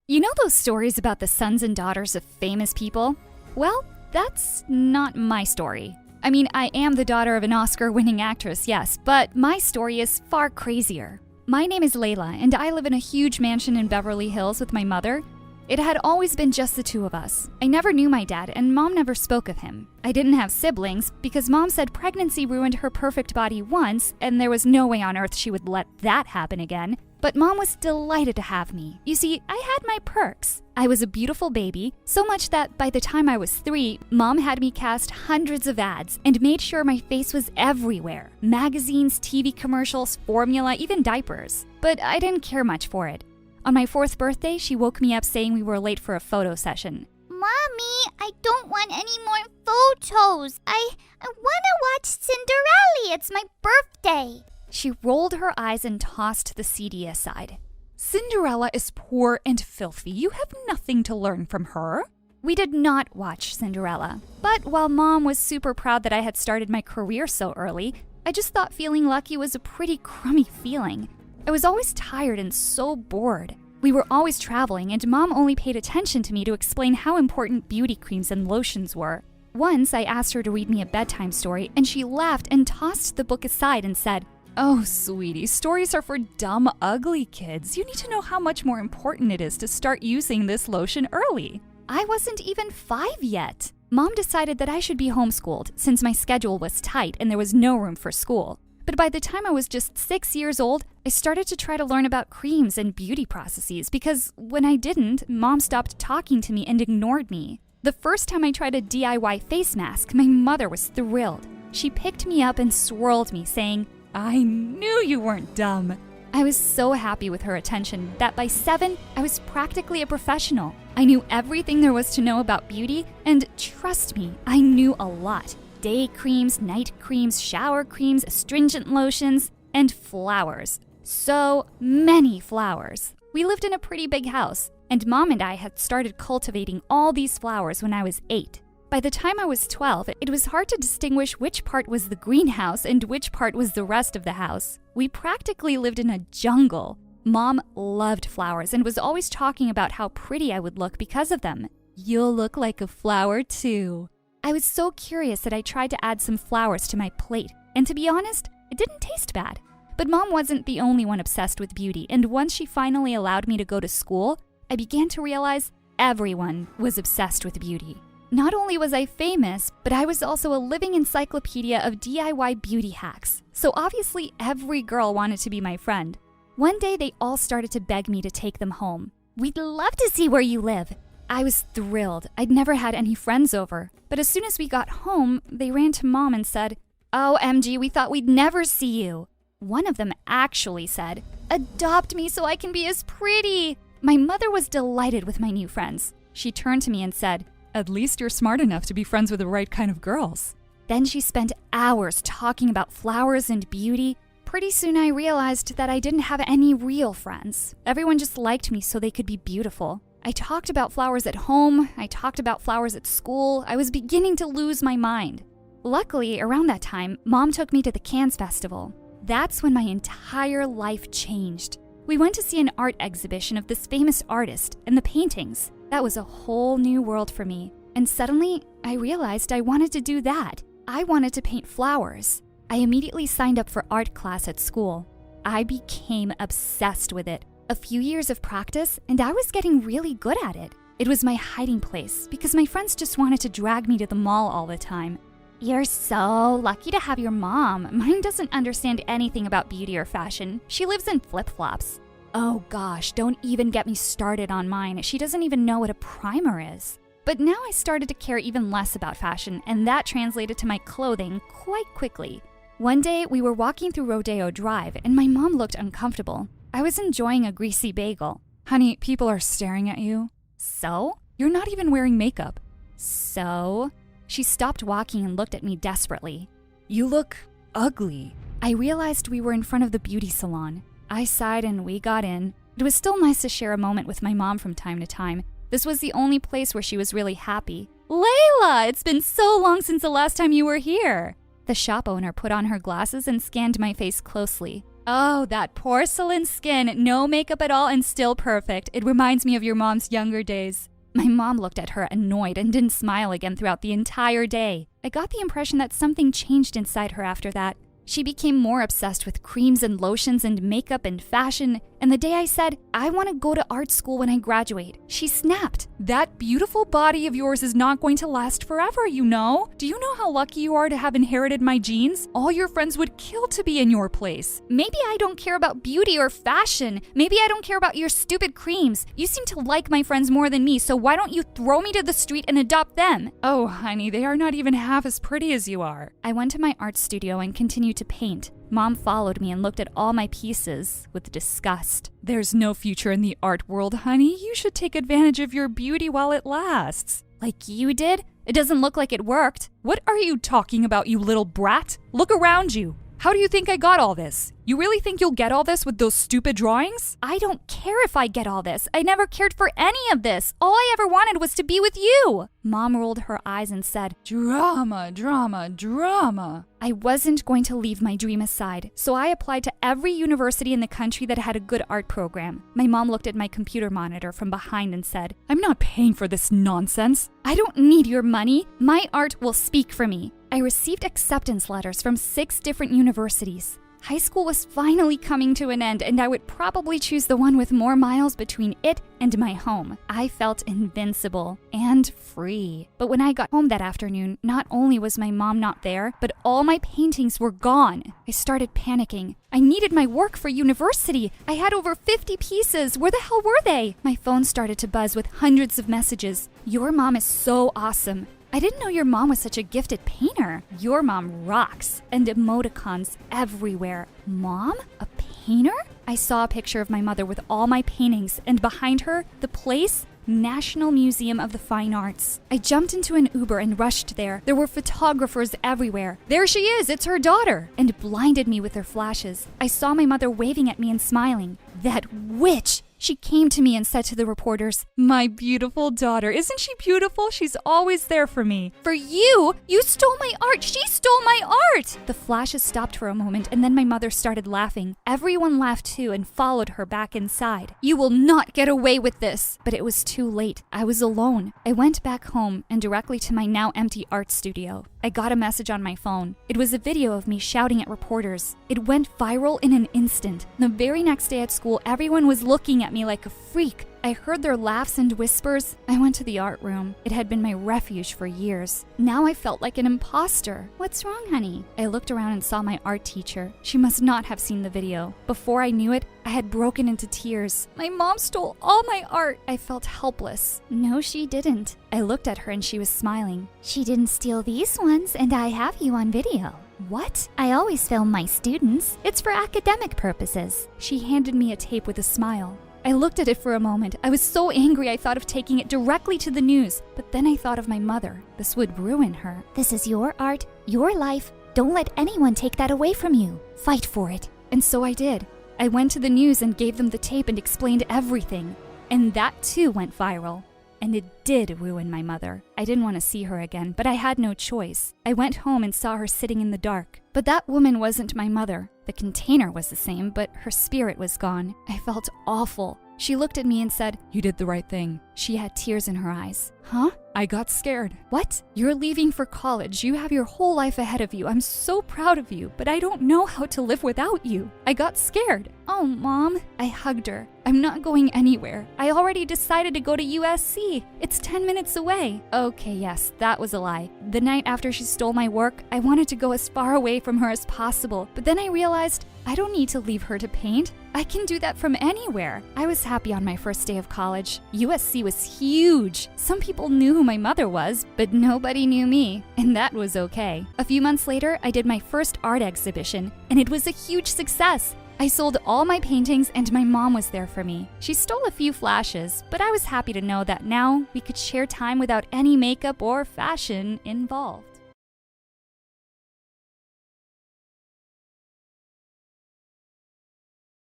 You know those stories about the sons and daughters of famous people? Well, that's not my story. I mean, I am the daughter of an Oscar-winning actress, yes, but my story is far crazier. My name is Layla, and I live in a huge mansion in Beverly Hills with my mother. It had always been just the two of us. I never knew my dad, and Mom never spoke of him. I didn't have siblings because Mom said pregnancy ruined her perfect body once, and there was no way on earth she would let that happen again. But Mom was delighted to have me. You see, I had my perks. I was a beautiful baby, so much that by the time I was 3, Mom had me cast hundreds of ads and made sure my face was everywhere. Magazines, TV commercials, formula, even diapers. But I didn't care much for it. On my 4th birthday, she woke me up saying we were late for a photo session. Mommy, I don't want any more photos. I want to watch Cinderella. It's my birthday. She rolled her eyes and tossed the CD aside. Cinderella is poor and filthy. You have nothing to learn from her. We did not watch Cinderella. But while Mom was super proud that I had started my career so early, I just thought feeling lucky was a pretty crummy feeling. I was always tired and so bored. We were always traveling, and Mom only paid attention to me to explain how important beauty creams and lotions were. Once I asked her to read me a bedtime story, and she laughed and tossed the book aside and said, "Oh, sweetie, stories are for dumb, ugly kids. You need to know how much more important it is to start using this lotion early." I wasn't even 5 yet. Mom decided that I should be homeschooled since my schedule was tight and there was no room for school. But by the time I was just 6 years old, I started to try to learn about creams and beauty processes because when I didn't, Mom stopped talking to me and ignored me. The first time I tried a DIY face mask, my mother was thrilled. She picked me up and swirled me, saying, "I knew you weren't dumb." I was so happy with her attention that by 7, I was practically a professional. I knew everything there was to know about beauty, and trust me, I knew a lot. Day creams, night creams, shower creams, astringent lotions, and flowers. So many flowers. We lived in a pretty big house, and Mom and I had started cultivating all these flowers when I was 8. By the time I was 12, it was hard to distinguish which part was the greenhouse and which part was the rest of the house. We practically lived in a jungle. Mom loved flowers and was always talking about how pretty I would look because of them. "You'll look like a flower too." I was so curious that I tried to add some flowers to my plate, and to be honest, it didn't taste bad. But Mom wasn't the only one obsessed with beauty, and once she finally allowed me to go to school, I began to realize everyone was obsessed with beauty. Not only was I famous, but I was also a living encyclopedia of DIY beauty hacks, so obviously every girl wanted to be my friend. One day they all started to beg me to take them home. "We'd love to see where you live." I was thrilled. I'd never had any friends over. But as soon as we got home, they ran to Mom and said, "Oh, MG, we thought we'd never see you." One of them actually said, "Adopt me so I can be as pretty." My mother was delighted with my new friends. She turned to me and said, "At least you're smart enough to be friends with the right kind of girls." Then she spent hours talking about flowers and beauty. Pretty soon I realized that I didn't have any real friends. Everyone just liked me so they could be beautiful. I talked about flowers at home, I talked about flowers at school. I was beginning to lose my mind. Luckily, around that time, Mom took me to the Cannes Festival. That's when my entire life changed. We went to see an art exhibition of this famous artist and the paintings. That was a whole new world for me. And suddenly, I realized I wanted to do that. I wanted to paint flowers. I immediately signed up for art class at school. I became obsessed with it. A few years of practice, and I was getting really good at it. It was my hiding place because my friends just wanted to drag me to the mall all the time. "You're so lucky to have your mom. Mine doesn't understand anything about beauty or fashion. She lives in flip-flops." Oh gosh, don't even get me started on mine. She doesn't even know what a primer is. But now I started to care even less about fashion, and that translated to my clothing quite quickly. One day, we were walking through Rodeo Drive, and my mom looked uncomfortable. I was enjoying a greasy bagel. "Honey, people are staring at you." "So?" "You're not even wearing makeup." "So?" She stopped walking and looked at me desperately. "You look ugly." I realized we were in front of the beauty salon. I sighed and we got in. It was still nice to share a moment with my mom from time to time. This was the only place where she was really happy. "Layla, it's been so long since the last time you were here." The shop owner put on her glasses and scanned my face closely. Oh, that porcelain skin, no makeup at all and still perfect. It reminds me of your mom's younger days. My mom looked at her annoyed and didn't smile again throughout the entire day. I got the impression that something changed inside her after that. She became more obsessed with creams and lotions and makeup and fashion, and the day I said, I want to go to art school when I graduate, she snapped. That beautiful body of yours is not going to last forever, you know? Do you know how lucky you are to have inherited my genes? All your friends would kill to be in your place. Maybe I don't care about beauty or fashion. Maybe I don't care about your stupid creams. You seem to like my friends more than me, so why don't you throw me to the street and adopt them? Oh, honey, they are not even half as pretty as you are. I went to my art studio and continued to paint. Mom followed me and looked at all my pieces with disgust. There's no future in the art world, honey. You should take advantage of your beauty while it lasts. Like you did? It doesn't look like it worked. What are you talking about, you little brat? Look around you. How do you think I got all this? You really think you'll get all this with those stupid drawings? I don't care if I get all this. I never cared for any of this. All I ever wanted was to be with you. Mom rolled her eyes and said, Drama, drama, drama. I wasn't going to leave my dream aside, so I applied to every university in the country that had a good art program. My mom looked at my computer monitor from behind and said, I'm not paying for this nonsense. I don't need your money. My art will speak for me. I received acceptance letters from 6 different universities. High school was finally coming to an end, and I would probably choose the one with more miles between it and my home. I felt invincible and free. But when I got home that afternoon, not only was my mom not there, but all my paintings were gone. I started panicking. I needed my work for university. I had over 50 pieces. Where the hell were they? My phone started to buzz with hundreds of messages. Your mom is so awesome. I didn't know your mom was such a gifted painter. Your mom rocks. And emoticons everywhere. Mom? A painter? I saw a picture of my mother with all my paintings, and behind her, the place, National Museum of the Fine Arts. I jumped into an Uber and rushed there. There were photographers everywhere. There she is, it's her daughter, and blinded me with their flashes. I saw my mother waving at me and smiling. That witch! She came to me and said to the reporters, My beautiful daughter, isn't she beautiful? She's always there for me. For you? You stole my art! She stole my art! The flashes stopped for a moment, and then my mother started laughing. Everyone laughed too and followed her back inside. You will not get away with this! But it was too late. I was alone. I went back home and directly to my now empty art studio. I got a message on my phone. It was a video of me shouting at reporters. It went viral in an instant. The very next day at school, everyone was looking at me like a freak. I heard their laughs and whispers. I went to the art room. It had been my refuge for years. Now I felt like an imposter. What's wrong, honey? I looked around and saw my art teacher. She must not have seen the video. Before I knew it, I had broken into tears. My mom stole all my art. I felt helpless. No, she didn't. I looked at her and she was smiling. She didn't steal these ones, and I have you on video. What? I always film my students. It's for academic purposes. She handed me a tape with a smile. I looked at it for a moment. I was so angry I thought of taking it directly to the news. But then I thought of my mother. This would ruin her. This is your art, your life. Don't let anyone take that away from you. Fight for it. And so I did. I went to the news and gave them the tape and explained everything. And that too went viral. And it did ruin my mother. I didn't want to see her again, but I had no choice. I went home and saw her sitting in the dark. But that woman wasn't my mother. The container was the same, but her spirit was gone. I felt awful. She looked at me and said, You did the right thing. She had tears in her eyes. Huh? I got scared. What? You're leaving for college. You have your whole life ahead of you. I'm so proud of you, but I don't know how to live without you. I got scared. Oh, Mom. I hugged her. I'm not going anywhere. I already decided to go to USC. It's 10 minutes away. Okay, yes, that was a lie. The night after she stole my work, I wanted to go as far away from her as possible, but then I realized I don't need to leave her to paint. I can do that from anywhere. I was happy on my first day of college. USC was huge. Some people knew who my mother was, but nobody knew me, and that was okay. A few months later, I did my first art exhibition, and it was a huge success. I sold all my paintings and my mom was there for me. She stole a few flashes, but I was happy to know that now we could share time without any makeup or fashion involved.